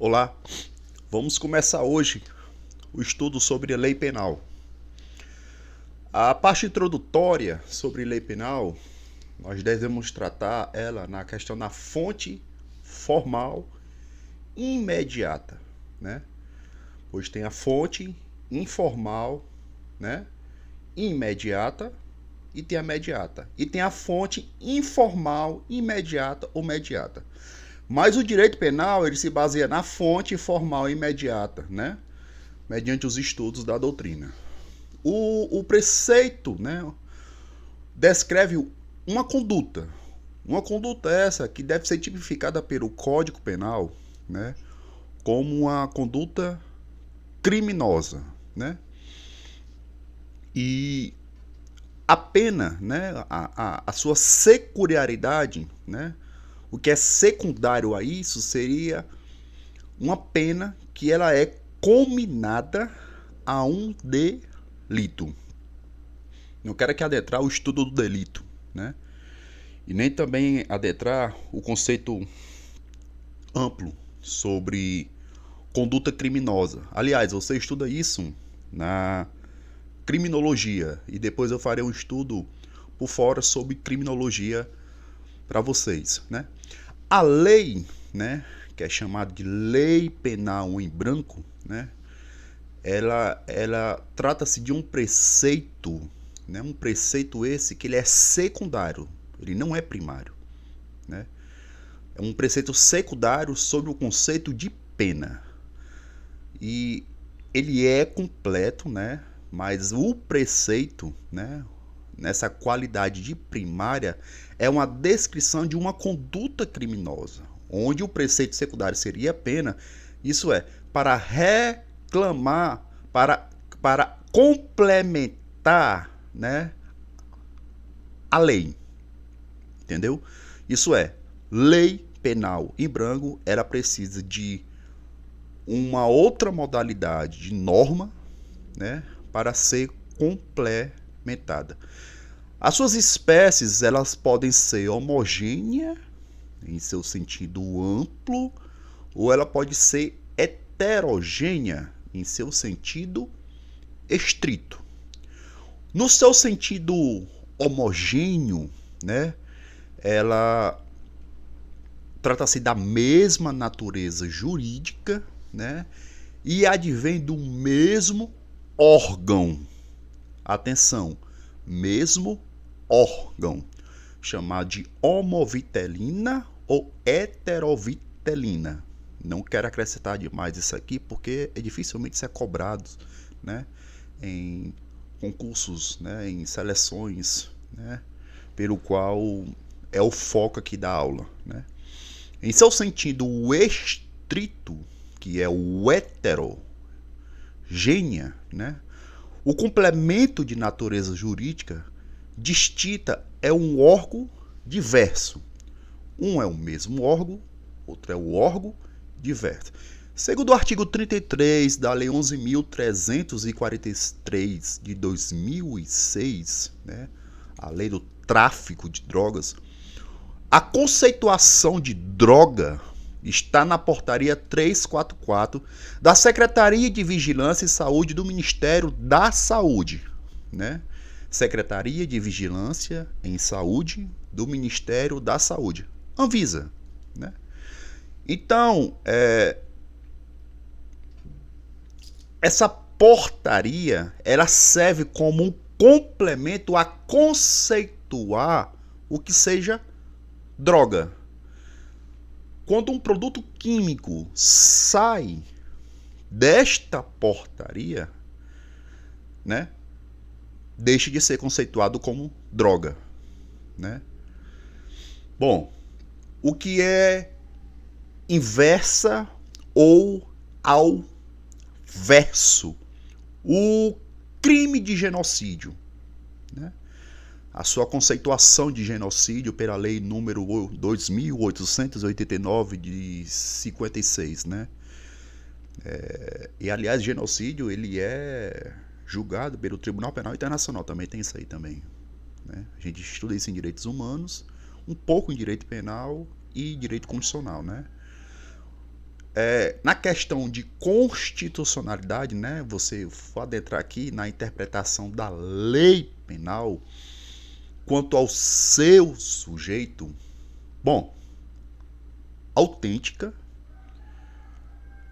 Olá, vamos começar hoje o estudo sobre a lei penal. A parte introdutória sobre lei penal, nós devemos tratar ela na questão da fonte formal imediata, né? Pois tem a fonte informal, né? Imediata e tem a mediata. E tem a fonte informal, imediata ou mediata. Mas o direito penal ele se baseia na fonte formal imediata, né? Mediante os estudos da doutrina. O preceito, né, descreve uma conduta essa que deve ser tipificada pelo Código Penal, né, como uma conduta criminosa, né? E a pena, né, a sua secundaridade, né, o que é secundário a isso seria uma pena que ela é combinada a um delito. Não quero aqui adentrar o estudo do delito, né? E nem também adentrar o conceito amplo sobre conduta criminosa. Aliás, você estuda isso na criminologia e depois eu farei um estudo por fora sobre criminologia para vocês, né? A lei, né, que é chamada de lei penal em branco, né? Ela trata-se de um preceito, né? Um preceito esse que ele é secundário, ele não é primário, né? É um preceito secundário sobre o conceito de pena. E ele é completo, né? Mas o preceito, né, nessa qualidade de primária, é uma descrição de uma conduta criminosa, onde o preceito secundário seria a pena, isso é, para reclamar, para complementar, né, a lei, entendeu? Isso é, lei penal em branco era precisa de uma outra modalidade de norma, né, para ser complementada. As suas espécies elas podem ser homogêneas em seu sentido amplo ou ela pode ser heterogênea em seu sentido estrito. No seu sentido homogêneo, né, ela trata-se da mesma natureza jurídica, né, e advém do mesmo órgão. Atenção, mesmo órgão, chamado de homovitelina ou heterovitelina. Não quero acrescentar demais isso aqui porque dificilmente isso é cobrado, né, em concursos, né, em seleções, né, pelo qual é o foco aqui da aula, né. Em seu sentido estrito, que é o heterogênea, né, o complemento de natureza jurídica distinta é um órgão diverso. Um é o mesmo órgão, outro é o órgão diverso. Segundo o artigo 33 da Lei 11.343 de 2006, né, a lei do tráfico de drogas, a conceituação de droga está na portaria 344 da Secretaria de Vigilância e Saúde do Ministério da Saúde, né? Secretaria de Vigilância em Saúde do Ministério da Saúde, Anvisa, né? Então, essa portaria ela serve como um complemento a conceituar o que seja droga. Quando um produto químico sai desta portaria, né, deixa de ser conceituado como droga, né? Bom, o que é inversa ou ao verso? O crime de genocídio, né? A sua conceituação de genocídio pela lei número 2.889 de 56, né? E aliás, genocídio ele é julgado pelo Tribunal Penal Internacional, também tem isso aí também, né? A gente estuda isso em direitos humanos, um pouco em direito penal e direito constitucional, né? Na questão de constitucionalidade, né, você for adentrar aqui na interpretação da lei penal quanto ao seu sujeito, bom, autêntica,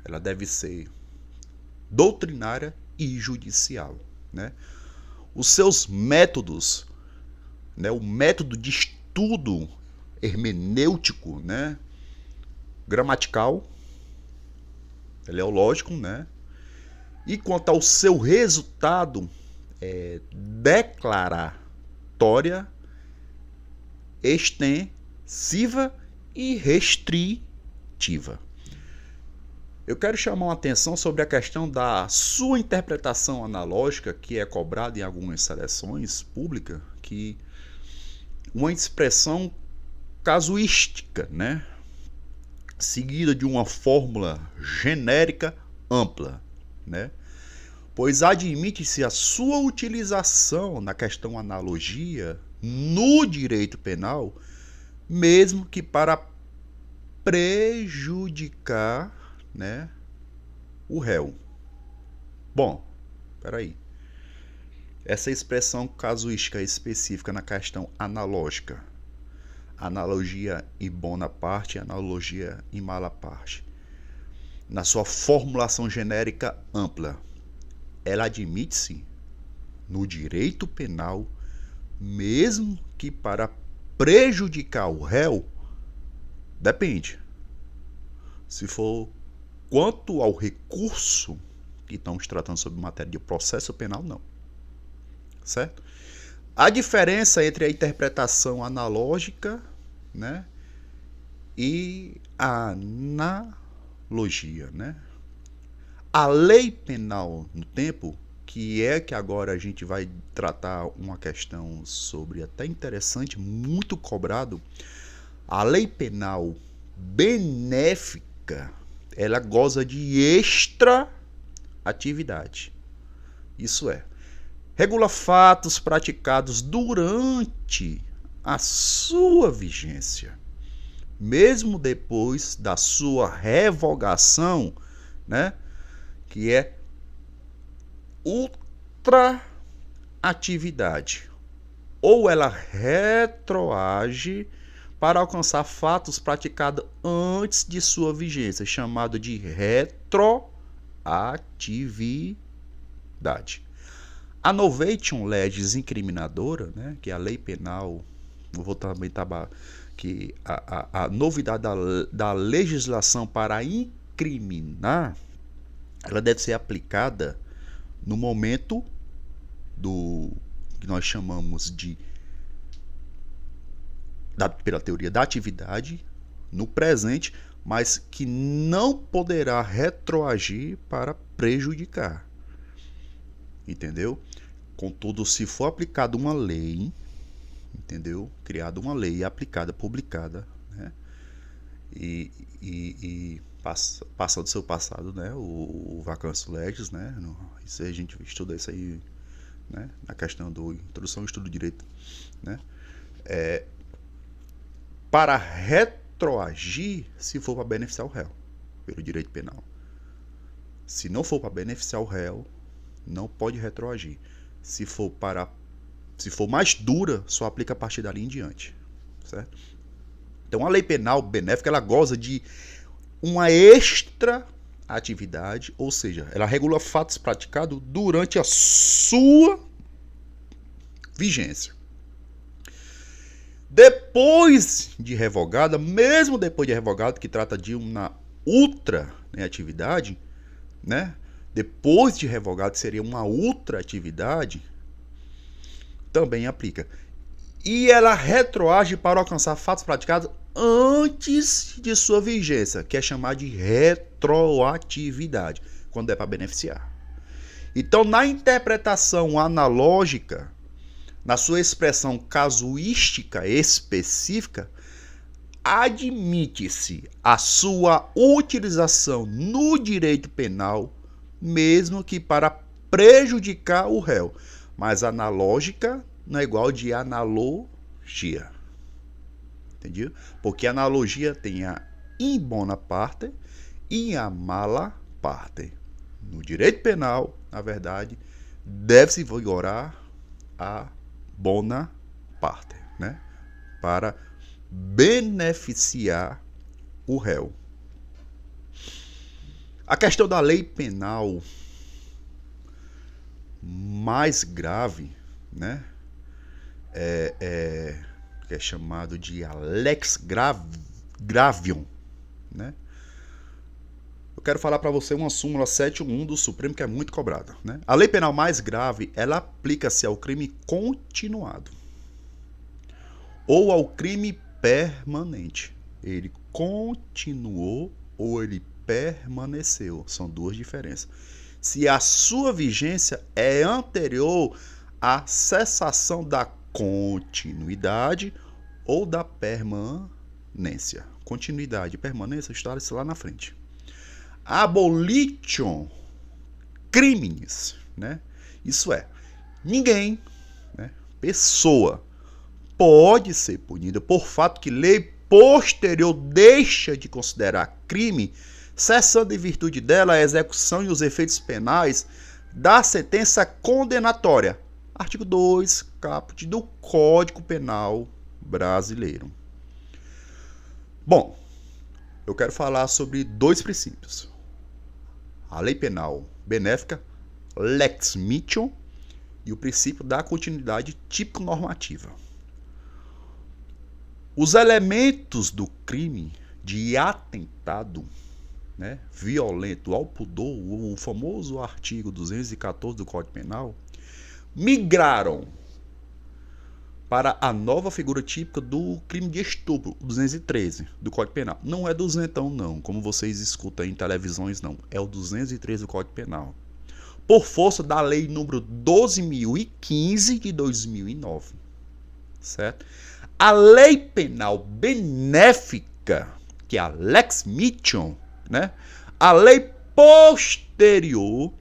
ela deve ser doutrinária e judicial, né? Os seus métodos, né, o método de estudo hermenêutico, né, gramatical, teleológico, né? E quanto ao seu resultado, declaratória, extensiva e restritiva. Eu quero chamar uma atenção sobre a questão da sua interpretação analógica, que é cobrada em algumas seleções públicas, que uma expressão casuística, né, seguida de uma fórmula genérica ampla, né? Pois admite-se a sua utilização na questão analogia no direito penal, mesmo que para prejudicar, né, o réu. Bom, peraí. Essa expressão casuística específica na questão analógica, analogia em bona parte, analogia em mala parte, na sua formulação genérica ampla, ela admite-se no direito penal, mesmo que para prejudicar o réu, depende. Se for quanto ao recurso, que estamos tratando sobre matéria de processo penal, não. Certo? A diferença entre a interpretação analógica, né, e a analogia, né? A lei penal no tempo, que agora a gente vai tratar uma questão sobre até interessante, muito cobrado, a lei penal benéfica, ela goza de extra atividade. Isso é, regula fatos praticados durante a sua vigência, mesmo depois da sua revogação, né, que é ultraatividade. Ou ela retroage para alcançar fatos praticados antes de sua vigência, chamado de retroatividade. A novation legis incriminadora, né, que é a lei penal, vou também que a novidade da legislação para incriminar, ela deve ser aplicada no momento do que nós chamamos de pela teoria da atividade, no presente, mas que não poderá retroagir para prejudicar. Entendeu? Contudo, se for aplicada uma lei, entendeu? Criada uma lei, aplicada, publicada, né? E passa do seu passado, né? O vacântio legis, né? Isso aí, a gente estuda isso aí, né, na questão do introdução ao estudo do direito, né? Para retroagir, se for para beneficiar o réu pelo direito penal. Se não for para beneficiar o réu, não pode retroagir. Se for mais dura, só aplica a partir dali em diante, certo? Então a lei penal benéfica, ela goza de uma extra atividade, ou seja, ela regula fatos praticados durante a sua vigência. Depois de revogada, mesmo depois de revogada, que trata de uma ultra, né, atividade, né? Depois de revogado seria uma outra atividade, também aplica. E ela retroage para alcançar fatos praticados antes de sua vigência, que é chamada de retroatividade, quando é para beneficiar. Então, na interpretação analógica, na sua expressão casuística específica, admite-se a sua utilização no direito penal, mesmo que para prejudicar o réu. Mas analógica não é igual de analogia. Entendi? Porque analogia tem a in bona parte e a mala parte. No direito penal, na verdade, deve-se vigorar a bona parte, né? Para beneficiar o réu. A questão da lei penal mais grave, né? Que é chamado de a lex gravium, né? Eu quero falar para você uma súmula 7.1 do Supremo que é muito cobrada, né? A lei penal mais grave, ela aplica-se ao crime continuado ou ao crime permanente. Ele continuou ou ele permaneceu. São duas diferenças. Se a sua vigência é anterior à cessação da continuidade ou da permanência. Continuidade e permanência está lá na frente. Abolition criminis, né? Isso é, ninguém, né, pessoa, pode ser punida por fato que lei posterior deixa de considerar crime, cessando em virtude dela a execução e os efeitos penais da sentença condenatória. Artigo 2, caput do Código Penal brasileiro. Bom, eu quero falar sobre dois princípios. A lei penal benéfica, lex mittium, e o princípio da continuidade típico-normativa. Os elementos do crime de atentado, né, violento ao pudor, o famoso artigo 214 do Código Penal, migraram para a nova figura típica do crime de estupro, 213 do Código Penal. Não é 200 não, como vocês escutam em televisões não, é o 213 do Código Penal. Por força da lei número 12.015 de 2009, certo? A lei penal benéfica, que é a lex mittium, né? A lei posterior,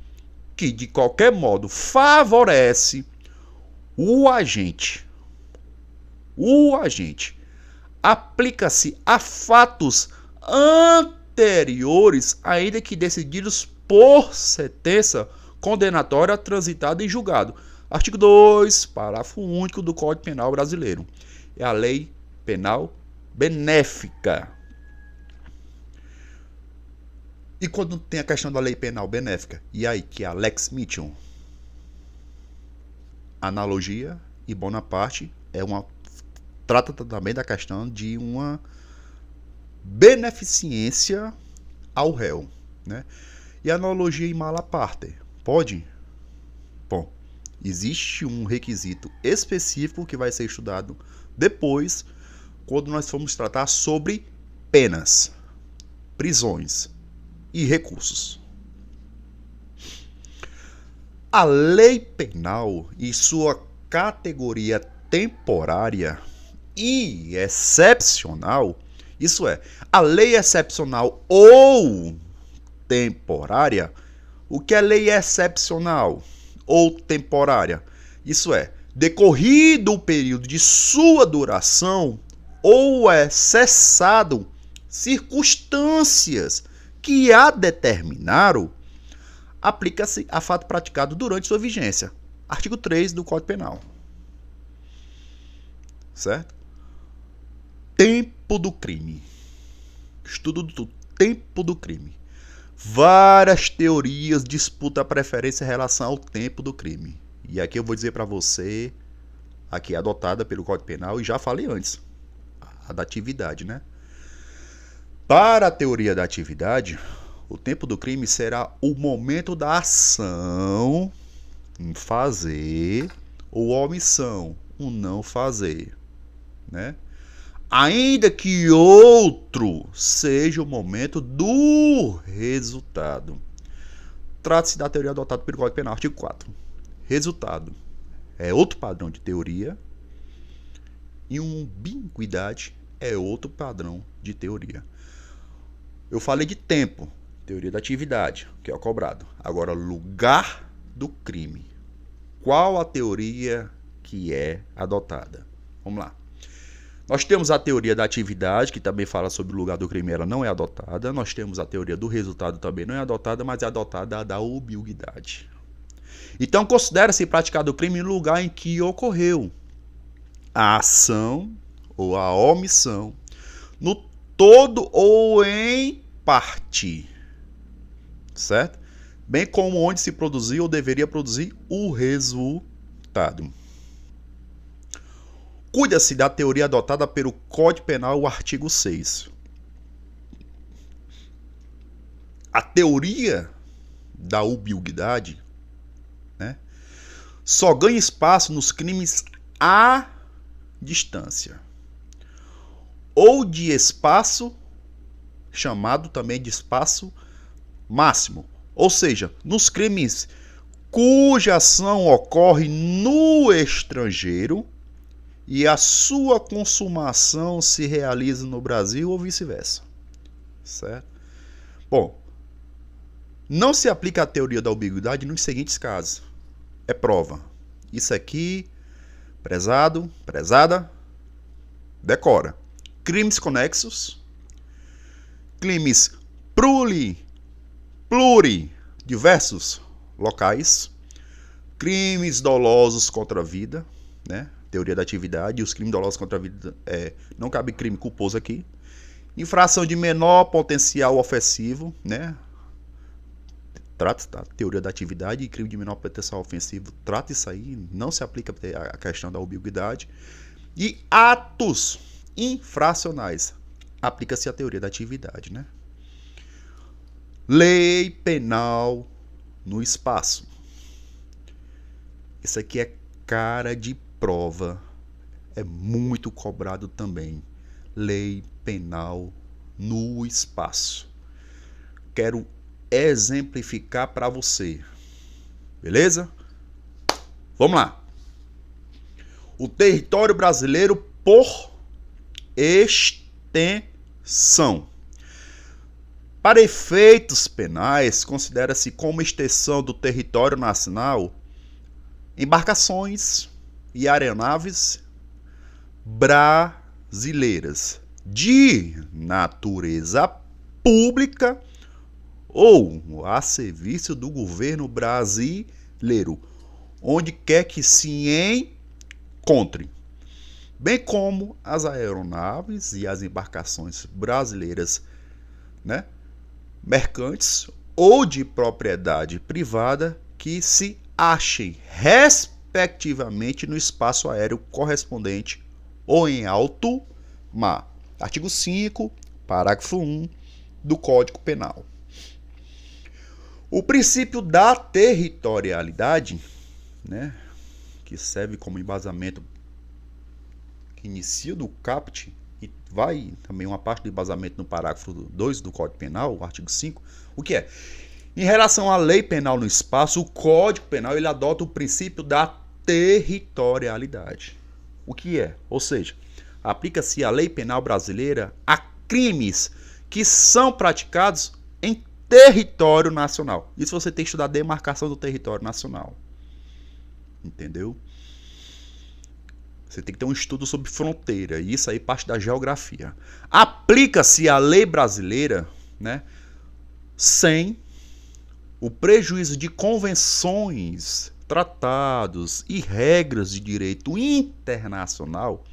que de qualquer modo favorece o agente. O agente aplica-se a fatos anteriores, ainda que decididos por sentença condenatória transitada em julgado. Artigo 2, parágrafo único do Código Penal brasileiro. É a lei penal benéfica. E quando tem a questão da lei penal benéfica? E aí, que é a lex mittium? Analogia e Bonaparte trata também da questão de uma beneficência ao réu, né? E analogia e mala parte, pode? Bom, existe um requisito específico que vai ser estudado depois, quando nós formos tratar sobre penas, prisões e recursos. A lei penal e sua categoria temporária e excepcional, isso é, a lei excepcional ou temporária. O que é lei excepcional ou temporária? Isso é, decorrido o período de sua duração ou é cessado circunstâncias que a determinaram, aplica-se a fato praticado durante sua vigência. Artigo 3 do Código Penal. Certo? Tempo do crime. Estudo do tempo do crime. Várias teorias disputam a preferência em relação ao tempo do crime. E aqui eu vou dizer para você, aqui adotada pelo Código Penal, e já falei antes, a da atividade, né? Para a teoria da atividade, o tempo do crime será o momento da ação, um fazer, ou omissão, um não fazer, né? Ainda que outro seja o momento do resultado. Trata-se da teoria adotada pelo Código Penal, artigo 4. Resultado é outro padrão de teoria e umbiguidade é outro padrão de teoria. Eu falei de tempo, teoria da atividade, que é o cobrado. Agora, lugar do crime. Qual a teoria que é adotada? Vamos lá. Nós temos a teoria da atividade, que também fala sobre o lugar do crime, ela não é adotada. Nós temos a teoria do resultado, também não é adotada, mas é adotada a da obilidade. Então, considera-se praticado o crime no lugar em que ocorreu a ação ou a omissão, no todo ou em parte, certo? Bem como onde se produziu ou deveria produzir o resultado. Cuida-se da teoria adotada pelo Código Penal, o artigo 6. A teoria da obilidade, né, só ganha espaço nos crimes à distância, ou de espaço, chamado também de espaço máximo, ou seja, nos crimes cuja ação ocorre no estrangeiro e a sua consumação se realiza no Brasil ou vice-versa, certo? Bom, não se aplica a teoria da obilidade nos seguintes casos. É prova. Isso aqui, prezado, prezada, decora. Crimes conexos, crimes diversos locais, crimes dolosos contra a vida, né? Teoria da atividade, e os crimes dolosos contra a vida, não cabe crime culposo aqui. Infração de menor potencial ofensivo, né? Trata da teoria da atividade e crime de menor potencial ofensivo, trata isso aí, não se aplica a questão da obilidade. E atos infracionais, aplica-se a teoria da atividade, né? Lei penal no espaço. Isso aqui é cara de prova, é muito cobrado também. Lei penal no espaço. Quero exemplificar para você. Beleza? Vamos lá. O território brasileiro por extensão. Para efeitos penais, considera-se como extensão do território nacional embarcações e aeronaves brasileiras de natureza pública ou a serviço do governo brasileiro, onde quer que se encontre, bem como as aeronaves e as embarcações brasileiras, né, mercantes ou de propriedade privada que se achem respectivamente no espaço aéreo correspondente ou em alto mar. Artigo 5, parágrafo 1 do Código Penal. O princípio da territorialidade, né, que serve como embasamento, que inicia do caput e vai também uma parte do embasamento no parágrafo 2 do Código Penal, o artigo 5, o que é? Em relação à lei penal no espaço, o Código Penal ele adota o princípio da territorialidade. O que é? Ou seja, aplica-se a lei penal brasileira a crimes que são praticados em território nacional. Isso você tem que estudar a demarcação do território nacional. Entendeu? Você tem que ter um estudo sobre fronteira, e isso aí parte da geografia. Aplica-se a lei brasileira, né, sem o prejuízo de convenções, tratados e regras de direito internacional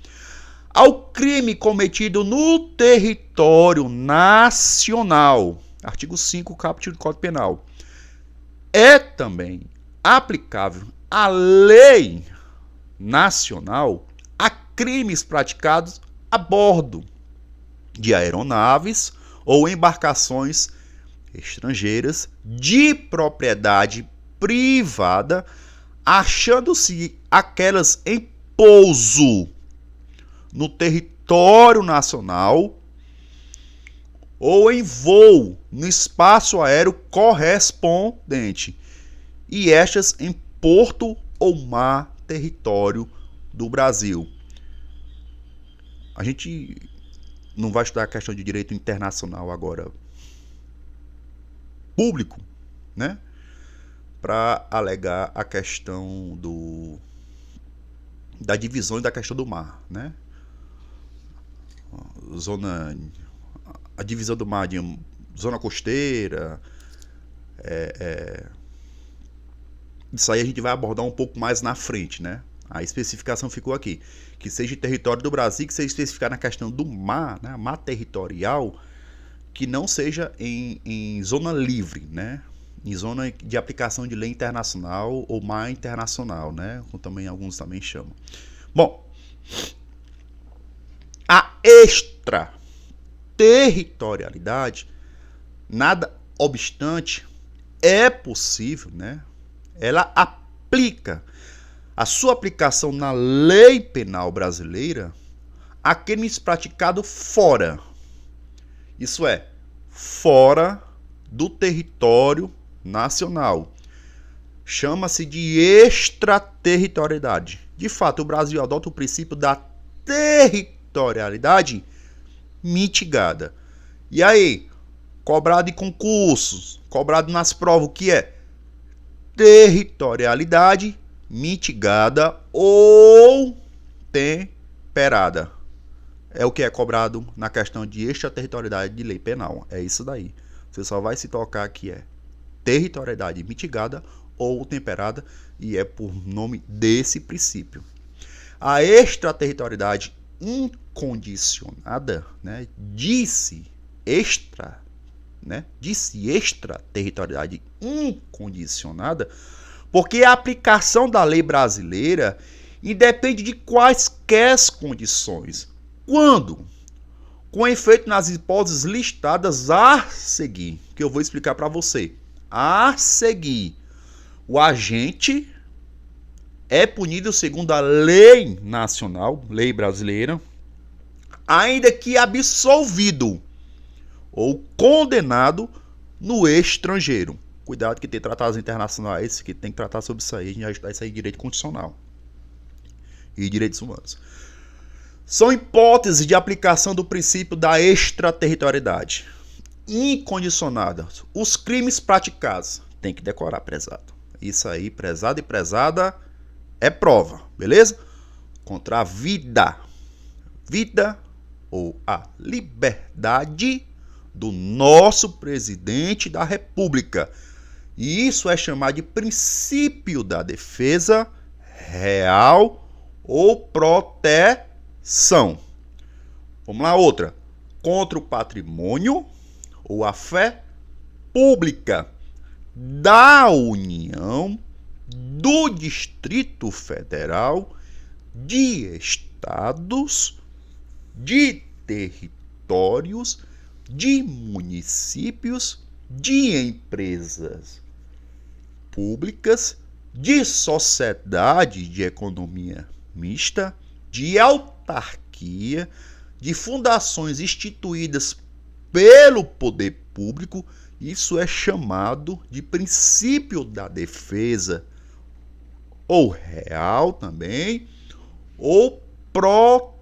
ao crime cometido no território nacional. Artigo 5, caput do Código Penal. É também aplicável a lei nacional a crimes praticados a bordo de aeronaves ou embarcações estrangeiras de propriedade privada, achando-se aquelas em pouso no território nacional ou em voo no espaço aéreo correspondente, e estas em porto ou mar território do Brasil. A gente não vai estudar a questão de direito internacional agora público, né, para alegar a questão da divisão e da questão do mar, né? zona, a divisão do mar de zona costeira, isso aí a gente vai abordar um pouco mais na frente, né? A especificação ficou aqui, que seja território do Brasil, que seja especificado na questão do mar, né? Mar territorial, que não seja em zona livre, né? Em zona de aplicação de lei internacional ou mar internacional, né? Como também alguns também chamam. Bom, a extraterritorialidade, nada obstante, é possível, né? Ela aplica a sua aplicação na lei penal brasileira a crimes praticados fora. Isso é, fora do território nacional. Chama-se de extraterritorialidade. De fato, o Brasil adota o princípio da territorialidade mitigada. E aí, cobrado em concursos, cobrado nas provas, o que é? Territorialidade mitigada ou temperada. É o que é cobrado na questão de extraterritorialidade de lei penal. É isso daí. Você só vai se tocar que é territorialidade mitigada ou temperada, e é por nome desse princípio. A extraterritorialidade incondicionada, né, disse extraterritorialidade incondicionada, porque a aplicação da lei brasileira independe de quaisquer condições. Quando? Com efeito nas hipóteses listadas a seguir, que eu vou explicar para você. A seguir, o agente é punido segundo a lei nacional, lei brasileira, ainda que absolvido ou condenado no estrangeiro. Cuidado que tem tratados internacionais que tem que tratar sobre isso aí, a gente ajudar isso aí em direito constitucional e direitos humanos. São hipóteses de aplicação do princípio da extraterritorialidade incondicionada. Os crimes praticados, tem que decorar, prezado. Isso aí, prezado e prezada, é prova, beleza? Contra a vida ou a liberdade do nosso presidente da República. E isso é chamado de princípio da defesa real ou proteção. Vamos lá, outra. Contra o patrimônio ou a fé pública da União, do Distrito Federal, de estados, de territórios, de municípios, de empresas públicas, de sociedade de economia mista, de autarquia, de fundações instituídas pelo poder público. Isso é chamado de princípio da defesa, ou real também, ou proteção.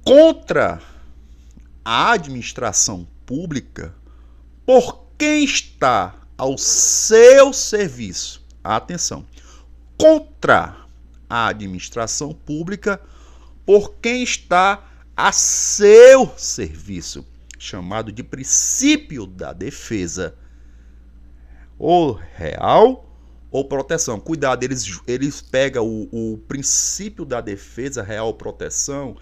Contra a administração pública, por quem está ao seu serviço. Atenção. Contra a administração pública, por quem está a seu serviço, chamado de princípio da defesa, ou real ou proteção. Cuidado, eles pegam o princípio da defesa, real ou proteção,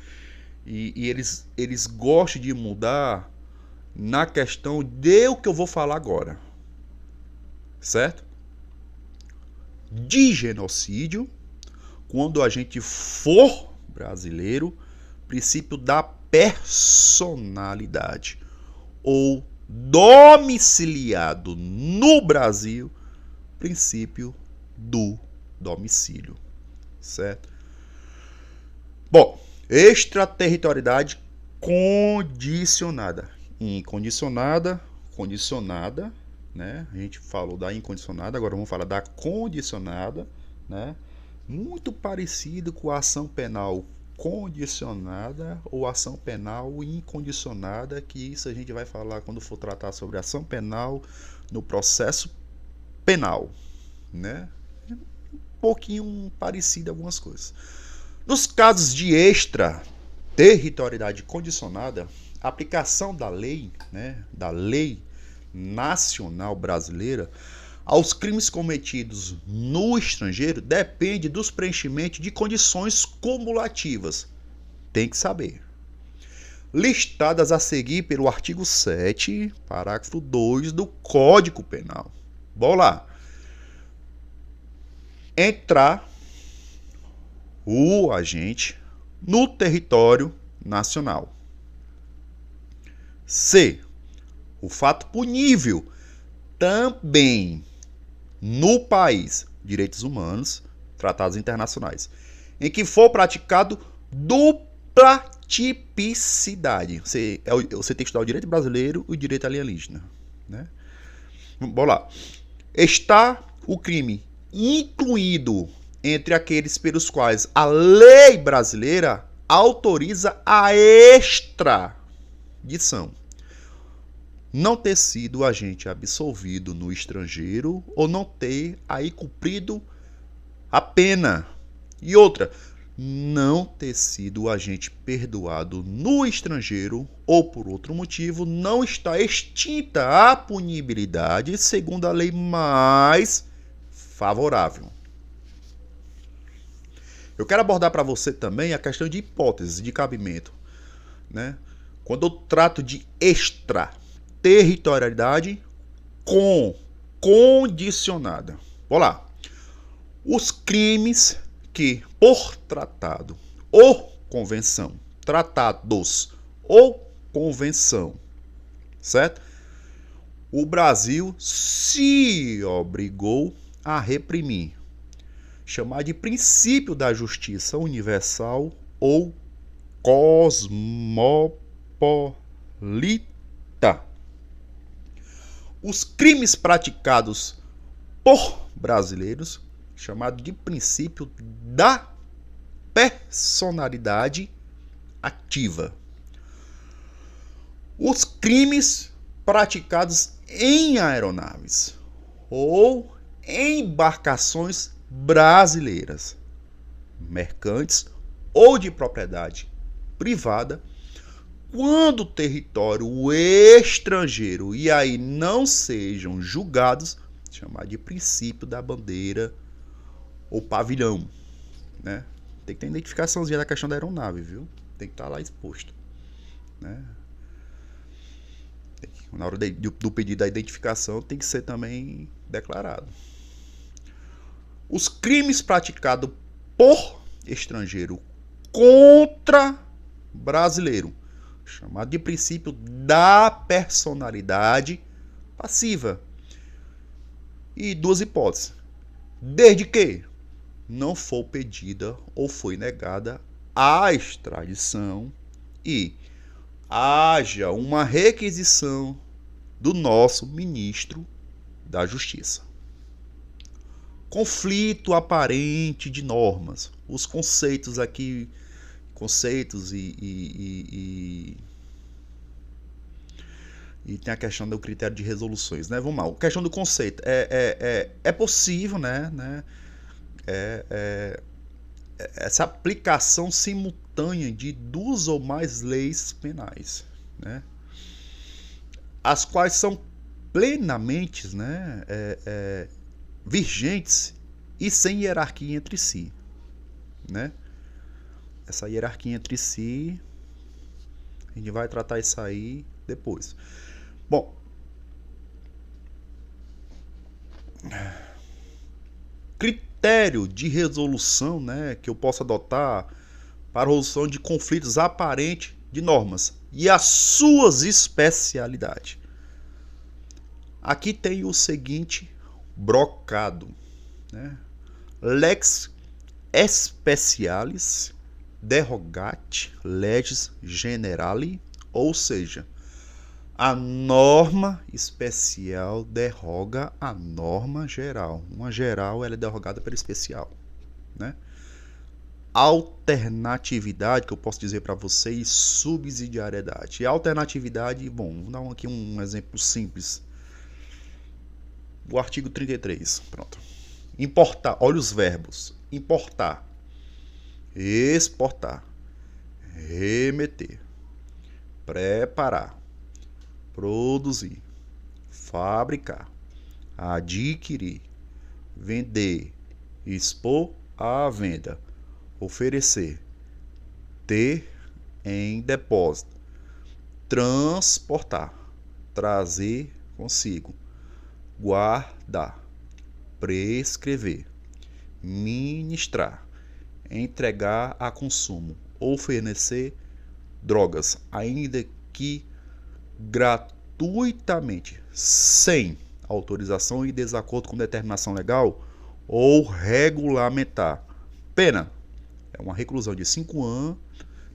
e eles gostam de mudar na questão de o que eu vou falar agora, certo? De genocídio, quando a gente for brasileiro, princípio da personalidade, ou domiciliado no Brasil, princípio do domicílio, certo? Bom, extraterritorialidade condicionada, incondicionada, condicionada, né? A gente falou da incondicionada, agora vamos falar da condicionada, né? Muito parecido com a ação penal condicionada ou ação penal incondicionada, que isso a gente vai falar quando for tratar sobre ação penal no processo penal, né? Um pouquinho parecido algumas coisas. Nos casos de extra territorialidade condicionada, a aplicação da lei, né, da lei nacional brasileira aos crimes cometidos no estrangeiro depende dos preenchimentos de condições cumulativas. Tem que saber. Listadas a seguir pelo artigo 7, parágrafo 2 do Código Penal. Vamos lá. Entrar o agente no território nacional. C. O fato punível também no país, direitos humanos, tratados internacionais, em que for praticado dupla tipicidade. Você tem que estudar o direito brasileiro e o direito alienígena, né? Vamos lá. Está o crime incluído entre aqueles pelos quais a lei brasileira autoriza a extradição. Não ter sido agente absolvido no estrangeiro ou não ter aí cumprido a pena. E outra, não ter sido agente perdoado no estrangeiro ou por outro motivo, não está extinta a punibilidade segundo a lei mais favorável. Eu quero abordar para você também a questão de hipótese de cabimento, né? Quando eu trato de extraterritorialidade condicionada. Vamos lá. Os crimes que, por tratado ou convenção, tratados ou convenção, certo? O Brasil se obrigou a reprimir, chamar de princípio da justiça universal ou cosmopolita. Os crimes praticados por brasileiros, chamado de princípio da personalidade ativa. Os crimes praticados em aeronaves ou embarcações brasileiras, mercantes ou de propriedade privada, quando o território estrangeiro e aí não sejam julgados, chamado de princípio da bandeira ou pavilhão, né? Tem que ter identificaçãozinha da questão da aeronave, viu? Tem que estar lá exposto, né? Na hora do pedido da identificação tem que ser também declarado. Os crimes praticados por estrangeiro contra brasileiro, chamado de princípio da personalidade passiva. E duas hipóteses. Desde que não for pedida ou foi negada a extradição e haja uma requisição do nosso ministro da Justiça. Conflito aparente de normas. Os conceitos aqui, e tem a questão do critério de resoluções, né? Vamos lá. A questão do conceito. É possível, né? Essa aplicação simultânea de duas ou mais leis penais, né? As quais são plenamente, né, vigentes e sem hierarquia entre si, né? Essa hierarquia entre si, a gente vai tratar isso aí depois. Bom, critério de resolução, né, que eu posso adotar para a resolução de conflitos aparentes de normas e as suas especialidades. Aqui tem o seguinte brocado, né? Lex specialis derogat legis generali, ou seja, a norma especial derroga a norma geral. Uma geral ela é derrogada pela especial, né? Alternatividade, que eu posso dizer para vocês, subsidiariedade. E alternatividade, bom, vou dar aqui um exemplo simples. O artigo 33, pronto. Importar, olha os verbos. Importar, exportar, remeter, preparar, produzir, fabricar, adquirir, vender, expor à venda, oferecer, ter em depósito, transportar, trazer consigo, guardar, prescrever, ministrar, entregar a consumo ou fornecer drogas, ainda que gratuitamente, sem autorização e desacordo com determinação legal ou regulamentar. Pena é uma reclusão de 5 anos,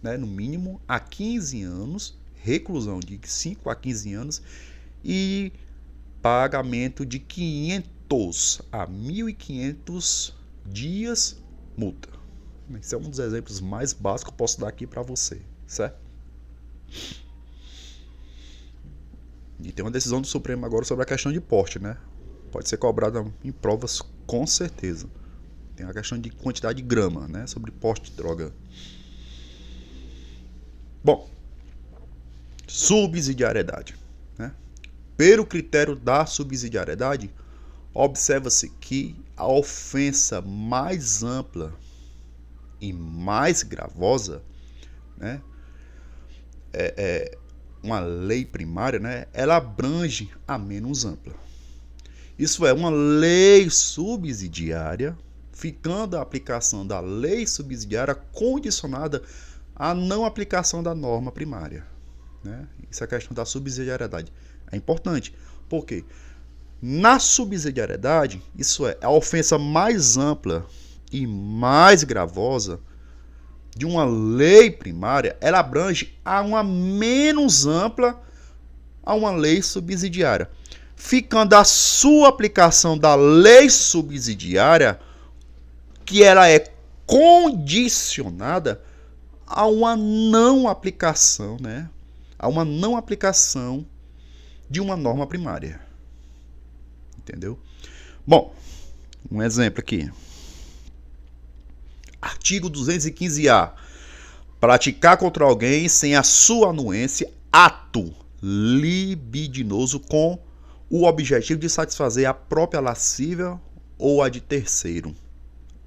né, no mínimo, a 15 anos, reclusão de 5 a 15 anos e pagamento de 500 a 1.500 dias multa. Esse é um dos exemplos mais básicos que eu posso dar aqui para você, certo? E tem uma decisão do Supremo agora sobre a questão de porte, né? Pode ser cobrada em provas, com certeza. Tem a questão de quantidade de grama, né? Sobre porte de droga. Bom, subsidiariedade, né? Pelo critério da subsidiariedade, observa-se que a ofensa mais ampla e mais gravosa, né, uma lei primária, né, ela abrange a menos ampla. Isso é, uma lei subsidiária, ficando a aplicação da lei subsidiária condicionada à não aplicação da norma primária, né? Isso é a questão da subsidiariedade. É importante, porque na subsidiariedade, isso é, a ofensa mais ampla e mais gravosa de uma lei primária, ela abrange a uma menos ampla a uma lei subsidiária, ficando a sua aplicação da lei subsidiária, que ela é condicionada a uma não aplicação, né? A uma não aplicação de uma norma primária. Entendeu? Bom, um exemplo aqui. Artigo 215-A. Praticar contra alguém sem a sua anuência ato libidinoso com o objetivo de satisfazer a própria lascívia ou a de terceiro.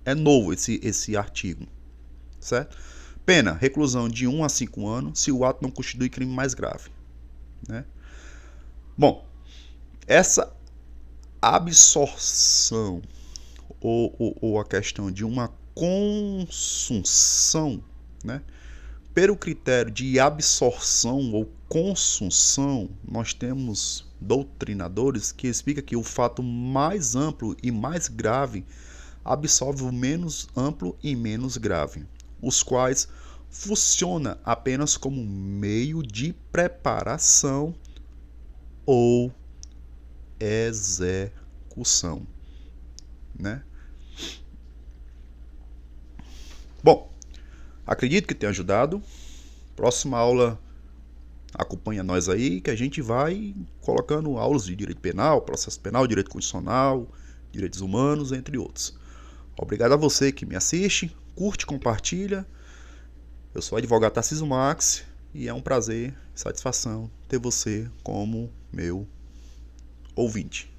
É novo esse artigo, certo? Pena, reclusão de 1 a 5 anos se o ato não constitui crime mais grave, né? Bom, essa absorção ou a questão de uma consunção, né? Pelo critério de absorção ou consunção, nós temos doutrinadores que explicam que o fato mais amplo e mais grave absorve o menos amplo e menos grave, os quais funcionam apenas como meio de preparação ou execução, né? Bom, acredito que tenha ajudado. Próxima aula, acompanha nós aí, que a gente vai colocando aulas de direito penal, processo penal, direito constitucional, direitos humanos, entre outros. Obrigado a você que me assiste, curte, compartilha. Eu sou o advogado Tarcísio Max e é um prazer, satisfação ter você como meu ouvinte.